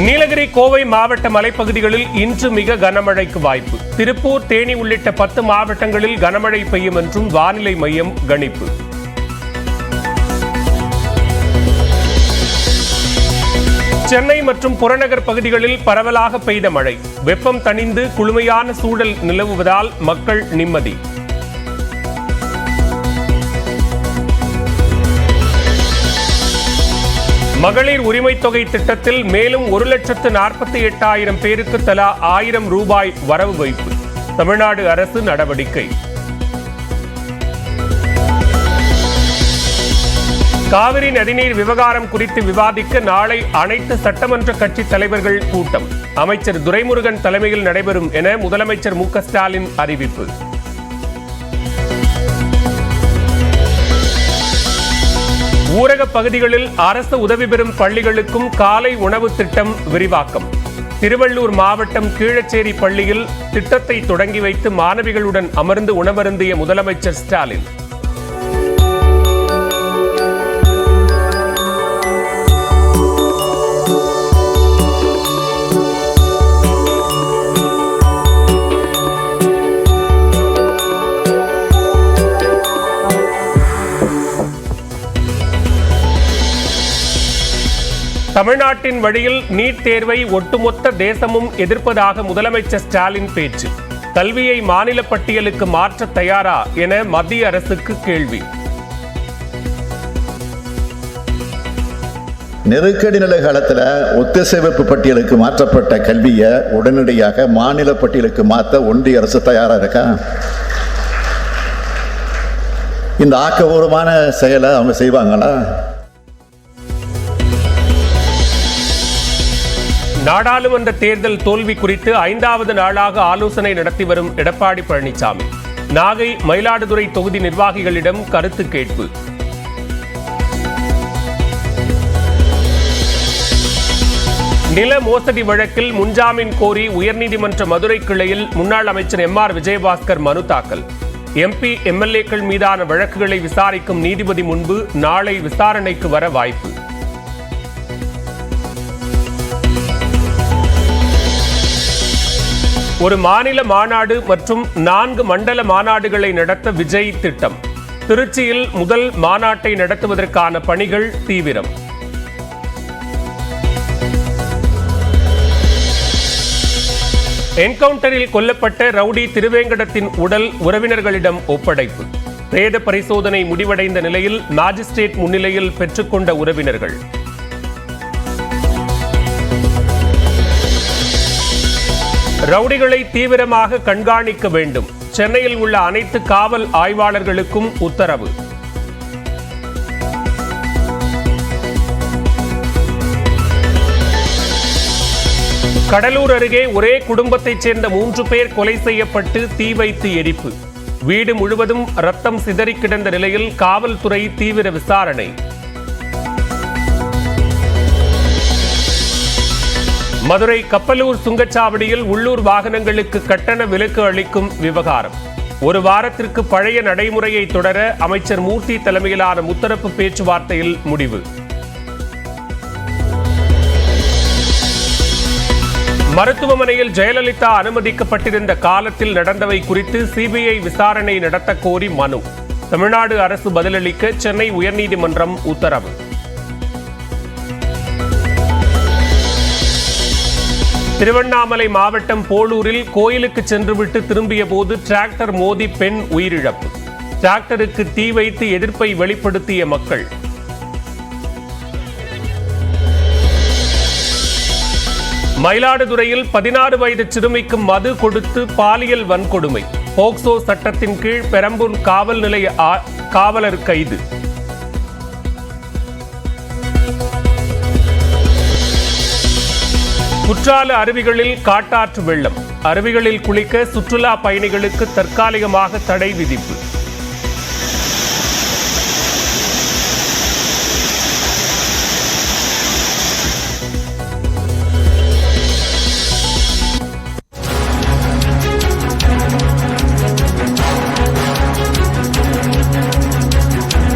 நீலகிரி கோவை மாவட்ட மலைப்பகுதிகளில் இன்று மிக கனமழைக்கு வாய்ப்பு. திருப்பூர், தேனி உள்ளிட்ட 10 மாவட்டங்களில் கனமழை பெய்யும் என்றும் வானிலை மையம் கணிப்பு. சென்னை மற்றும் புறநகர் பகுதிகளில் பரவலாக பெய்த மழை. வெப்பம் தணிந்து குளுமையான சூழல் நிலவுவதால் மக்கள் நிம்மதி. மகளிர் உரிமை தொகை திட்டத்தில் மேலும் 1,48,000 பேருக்கு தலா 1000 ரூபாய் வரவு வைப்பு. தமிழ்நாடு அரசு நடவடிக்கை. காவிரி நதிநீர் விவகாரம் குறித்து விவாதிக்க நாளை அனைத்து சட்டமன்ற கட்சி தலைவர்கள் கூட்டம். அமைச்சர் துரைமுருகன் தலைமையில் நடைபெறும் என முதலமைச்சர் மு.க. ஸ்டாலின் அறிவிப்பு. ஊரக பகுதிகளில் அரசு உதவி பெறும் பள்ளிகளுக்கும் காலை உணவு திட்டம் விரிவாக்கம். திருவள்ளூர் மாவட்டம் கீழச்சேரி பள்ளியில் திட்டத்தை தொடங்கி வைத்து மாணவிகளுடன் அமர்ந்து உணவருந்திய முதலமைச்சர் ஸ்டாலின். தமிழ்நாட்டின் வழியில் நீட் தேர்வை ஒட்டுமொத்த தேசமும் எதிர்ப்பதாக முதலமைச்சர் ஸ்டாலின் பேச்சு. கல்வியை மாநில பட்டியலுக்கு மாற்ற தயாரா என மத்திய அரசுக்கு கேள்வி. நெருக்கடி நிலை காலத்தில் ஒத்திசைவு பட்டியலுக்கு மாற்றப்பட்ட கல்வியை உடனடியாக மாநில பட்டியலுக்கு மாற்ற ஒன்றிய அரசு தயாரா இருக்கா? இந்த ஆக்கபூர்வமான செயலை அவங்க செய்வாங்களா? நாடாளுமன்ற தேர்தல் தோல்வி குறித்து 5வது நாளாக ஆலோசனை நடத்தி வரும் எடப்பாடி பழனிசாமி நாகை, மயிலாடுதுறை தொகுதி நிர்வாகிகளிடம் கருத்து கேட்பு. நில மோசடி வழக்கில் முன்ஜாமீன் கோரி உயர்நீதிமன்ற மதுரை கிளையில் முன்னாள் அமைச்சர் M.R. விஜயபாஸ்கர் மனு தாக்கல். MP, MLA-க்கள் மீதான வழக்குகளை விசாரிக்கும் நீதிபதி முன்பு நாளை விசாரணைக்கு வர வாய்ப்பு. ஒரு மாநில மாநாடு மற்றும் 4 மண்டல மாநாடுகளை நடத்த விஜய் திட்டம். திருச்சியில் முதல் மாநாட்டை நடத்துவதற்கான பணிகள் தீவிரம். என்கவுண்டரில் கொல்லப்பட்ட ரவுடி திருவேங்கடத்தின் உடல் உறவினர்களிடம் ஒப்படைப்பு. பிரேத பரிசோதனை முடிவடைந்த நிலையில் மாஜிஸ்ட்ரேட் முன்னிலையில் பெற்றுக்கொண்ட உறவினர்கள். ரவுடிகளை தீவிரமாக கண்காணிக்க வேண்டும். சென்னையில் உள்ள அனைத்து காவல் ஆய்வாளர்களுக்கும் உத்தரவு. கடலூர் அருகே ஒரே குடும்பத்தைச் சேர்ந்த 3 பேர் கொலை செய்யப்பட்டு தீ வைத்து எரிப்பு. வீடு முழுவதும் ரத்தம் சிதறி கிடந்த நிலையில் காவல்துறை தீவிர விசாரணை. மதுரை கப்பலூர் சுங்கச்சாவடியில் உள்ளூர் வாகனங்களுக்கு கட்டண விலக்கு அளிக்கும் விவகாரம். ஒரு வாரத்திற்கு பழைய நடைமுறையை தொடர அமைச்சர் மூர்த்தி தலைமையிலான முத்தரப்பு பேச்சுவார்த்தையில் முடிவு. மருத்துவமனையில் ஜெயலலிதா அனுமதிக்கப்பட்டிருந்த காலத்தில் நடந்தவை குறித்து சிபிஐ விசாரணை நடத்த கோரி மனு. தமிழ்நாடு அரசு பதிலளிக்க சென்னை உயர்நீதிமன்றம் உத்தரவு. திருவண்ணாமலை மாவட்டம் போளூரில் கோயிலுக்கு சென்றுவிட்டு திரும்பிய போது டிராக்டர் மோதி பெண் உயிரிழப்பு. டிராக்டருக்கு தீ வைத்து எதிர்ப்பை வெளிப்படுத்திய மக்கள். மயிலாடுதுறையில் 16 வயது சிறுமிக்கு மது கொடுத்து பாலியல் வன்கொடுமை. போக்சோ சட்டத்தின் கீழ் பெரம்பூர் காவல் நிலைய காவலர் கைது. குற்றால அருவிகளில் காட்டாற்று வெள்ளம். அருவிகளில் குளிக்க சுற்றுலா பயணிகளுக்கு தற்காலிகமாக தடை விதிப்பு.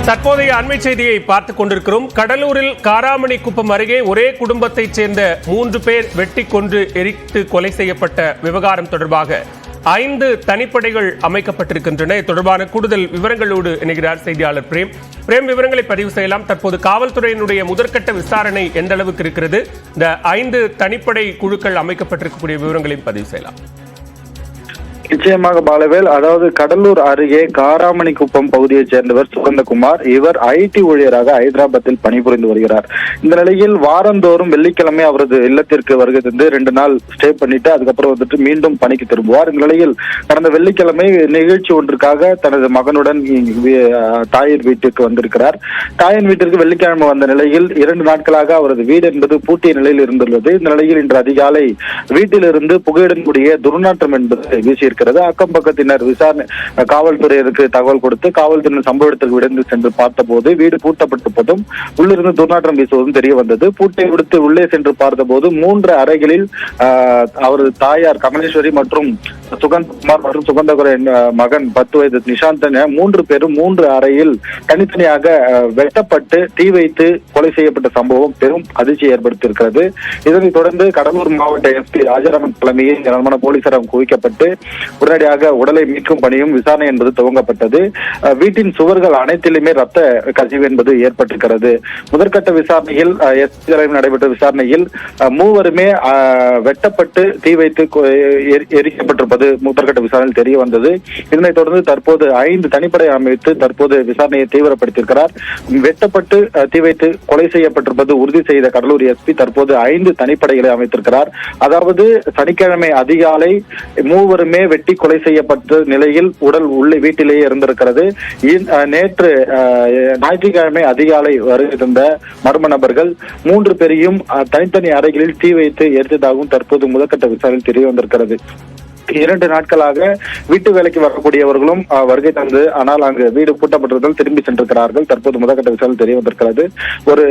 தற்போதைய அண்மை செய்தியை பார்த்துக் கொண்டிருக்கிறோம். கடலூரில் காராமணிக்குப்பம் அருகே ஒரே குடும்பத்தைச் சேர்ந்த 3 பேர் வெட்டி கொன்று எரித்து கொலை செய்யப்பட்ட விவகாரம் தொடர்பாக 5 தனிப்படைகள் அமைக்கப்பட்டிருக்கின்றன. இது தொடர்பான கூடுதல் விவரங்களோடு இணைகிறார் செய்தியாளர் பிரேம். விவரங்களை பதிவு செய்யலாம். தற்போது காவல்துறையினுடைய முதற்கட்ட விசாரணை எந்த அளவுக்கு இருக்கிறது? இந்த 5 தனிப்படை குழுக்கள் அமைக்கப்பட்டிருக்கக்கூடிய விவரங்களையும் பதிவு செய்யலாம். நிச்சயமாக பாலவேல், அதாவது கடலூர் அருகே காராமணிக்குப்பம் பகுதியைச் சேர்ந்தவர் சுகந்தகுமார். இவர் ஐடி ஊழியராக ஹைதராபாத்தில் பணிபுரிந்து வருகிறார். இந்த நிலையில் வாரந்தோறும் வெள்ளிக்கிழமை அவரது இல்லத்திற்கு வருகை தந்து 2 நாள் ஸ்டே பண்ணிட்டு அதுக்கப்புறம் மீண்டும் பணிக்கு திரும்புவார். இந்த நிலையில் கடந்த வெள்ளிக்கிழமை நிகழ்ச்சி ஒன்றுக்காக தனது மகனுடன் தாயின் வீட்டிற்கு வந்திருக்கிறார். தாயின் வீட்டிற்கு வெள்ளிக்கிழமை வந்த நிலையில் 2 நாட்களாக அவரது வீடு என்பது பூட்டிய நிலையில் இருந்துள்ளது. இந்த நிலையில் இன்று அதிகாலை வீட்டிலிருந்து புகையுடன் கூடிய துர்நாற்றம் என்பது வீசியிருக்கிறது. அக்கம் பக்கத்தினர் விசாரணை காவல்துறையினருக்கு தகவல் கொடுத்து காவல்துறையினர் சம்பவ இடத்திற்கு விரைந்து சென்று பார்த்தபோது வீடு பூட்டப்பட்ட போதும் உள்ளிருந்து துர்நாற்றம் வீசுவதும் தெரிய வந்தது. பூட்டை விடுத்து உள்ளே சென்று பார்த்தபோது 3 அறைகளில் அவரது தாயார் கமலேஸ்வரி மற்றும் சுகந்தகுமார் மற்றும் சுகந்தகுமாரின் மகன் 10 வயது நிஷாந்த் 3 பேரும் 3 அறையில் தனித்தனியாக வெட்டப்பட்டு தீ வைத்து கொலை செய்யப்பட்ட சம்பவம் பெரும் அதிர்ச்சியை ஏற்படுத்தியிருக்கிறது. இதனைத் தொடர்ந்து கடலூர் மாவட்ட எஸ்பி ராஜாராமன் தலைமையில் ஏராளமான போலீசார் குவிக்கப்பட்டு உடனடியாக உடலை மீட்கும் பணியும் விசாரணை என்பது துவங்கப்பட்டது. வீட்டின் சுவர்கள் அனைத்திலுமே ரத்த கசிவு என்பது ஏற்பட்டிருக்கிறது. முதற்கட்ட விசாரணையில் எஸ்பி தலைமையில் நடைபெற்ற விசாரணையில் 3 வெட்டப்பட்டு தீ வைத்து எரிக்கப்பட்டிருப்பது முதற்கட்ட விசாரணையில் தெரிய வந்தது. இதனைத் தொடர்ந்து தற்போது 5 தனிப்படை அமைத்து தற்போது விசாரணையை தீவிரப்படுத்தியிருக்கிறார். வெட்டப்பட்டு தீ வைத்து கொலை செய்யப்பட்டிருப்பது உறுதி செய்த கடலூர் எஸ்பி தற்போது 5 தனிப்படைகளை அமைத்திருக்கிறார். அதாவது சனிக்கிழமை அதிகாலை 3 வெட்டி கொலை செய்யப்பட்ட நிலையில் உடல் உள்ளே வீட்டிலேயே இருந்திருக்கிறது. நேற்று ஞாயிற்றுக்கிழமை அதிகாலை வருகை தந்த மர்ம நபர்கள் 3 பேரையும் தனித்தனி அறைகளில் தீ வைத்து எரித்ததாகவும் தற்போது முதற்கட்ட விசாரணையில் தெரிய வந்திருக்கிறது. 2 நாட்களாக வீட்டு வேலைக்கு வரக்கூடியவர்களும் வருகை தந்து ஆனால் அங்கு வீடு பூட்டப்பட்டிருந்தால் திரும்பி சென்றிருக்கிறார்கள். தற்போது முதற்கட்ட விசாரணை தெரிய வந்திருக்கிறது. ஒரு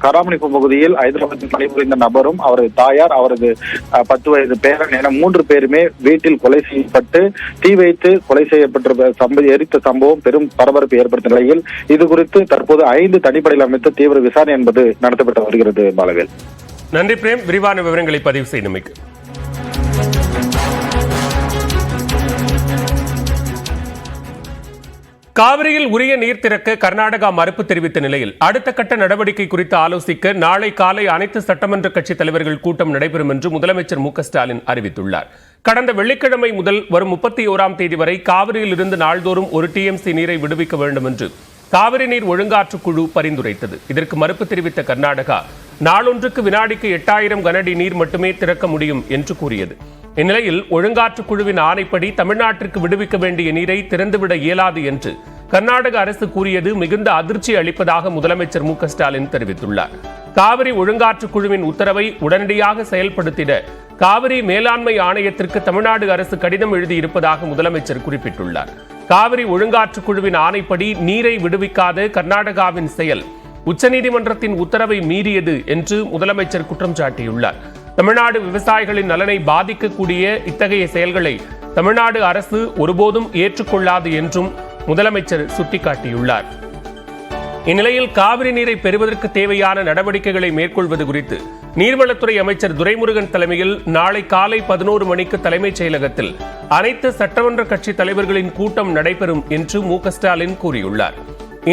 காராமணிக்குப்பம் பகுதியில் ஹைதராபாத்தில் பணிபுரிந்த நபரும் அவரது தாயார் அவரது 10 வயது பேரன் என 3 பேருமே வீட்டில் கொலை செய்யப்பட்டு தீ வைத்து கொலை செய்யப்பட்ட எரித்த சம்பவம் பெரும் பரபரப்பு ஏற்படுத்த நிலையில் இது குறித்து தற்போது 5 தனிப்படையில் அமைத்த தீவிர விசாரணை என்பது நடத்தப்பட்டு வருகிறது. பாலவேல், நன்றி பிரேம். விரிவான விவரங்களை பதிவு செய்தமைக்கு. காவிரியில் உரிய நீர் திறக்க கர்நாடகா மறுப்பு தெரிவித்த நிலையில் அடுத்த கட்ட நடவடிக்கை குறித்து ஆலோசிக்க நாளை காலை அனைத்து சட்டமன்ற கட்சித் தலைவர்கள் கூட்டம் நடைபெறும் என்று முதலமைச்சர் மு க ஸ்டாலின் அறிவித்துள்ளார். கடந்த வெள்ளிக்கிழமை முதல் வரும் 31ஆம் தேதி வரை காவிரியில் இருந்து நாள்தோறும் 1 TMC நீரை விடுவிக்க வேண்டும் என்று காவிரி நீர் ஒழுங்காற்று குழு பரிந்துரைத்தது. இதற்கு மறுப்பு தெரிவித்த கர்நாடகா நாளொன்றுக்கு வினாடிக்கு 8000 கனஅடி நீர் மட்டுமே திறக்க முடியும் என்று கூறியது. இந்நிலையில் ஒழுங்காற்று குழுவின் ஆணைப்படி தமிழ்நாட்டிற்கு விடுவிக்க வேண்டிய நீரை திறந்துவிட இயலாது என்று கர்நாடக அரசு கூறியது மிகுந்த அதிர்ச்சி அளிப்பதாக முதலமைச்சர் மு க ஸ்டாலின் தெரிவித்துள்ளார். காவிரி ஒழுங்காற்று குழுவின் உத்தரவை உடனடியாக செயல்படுத்திட காவிரி மேலாண்மை ஆணையத்திற்கு தமிழ்நாடு அரசு கடிதம் எழுதியிருப்பதாக முதலமைச்சர் குறிப்பிட்டுள்ளார். காவிரி ஒழுங்காற்று குழுவின் ஆணைப்படி நீரை விடுவிக்காத கர்நாடகாவின் செயல் உச்சநீதிமன்றத்தின் உத்தரவை மீறியது என்று முதலமைச்சர் குற்றம் சாட்டியுள்ளார். தமிழ்நாடு விவசாயிகளின் நலனை பாதிக்கக்கூடிய இத்தகைய செயல்களை தமிழ்நாடு அரசு ஒருபோதும் ஏற்றுக்கொள்ளாது என்றும் முதலமைச்சர் சுட்டிக்காட்டியுள்ளார். இந்நிலையில் காவிரி நீரை பெறுவதற்கு தேவையான நடவடிக்கைகளை மேற்கொள்வது குறித்து நீர்வளத்துறை அமைச்சர் துரைமுருகன் தலைமையில் நாளை காலை 11 மணிக்கு தலைமைச் செயலகத்தில் அனைத்து சட்டமன்ற கட்சி தலைவர்களின் கூட்டம் நடைபெறும் என்று மு க ஸ்டாலின் கூறியுள்ளார்.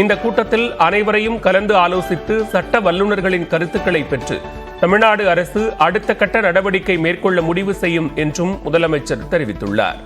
இந்த கூட்டத்தில் அனைவரையும் கலந்து ஆலோசித்து சட்ட வல்லுநர்களின் கருத்துக்களை பெற்று தமிழ்நாடு அரசு அடுத்த கட்ட நடவடிக்கை மேற்கொள்ள முடிவு செய்யும் என்றும் முதலமைச்சர் தெரிவித்துள்ளார்.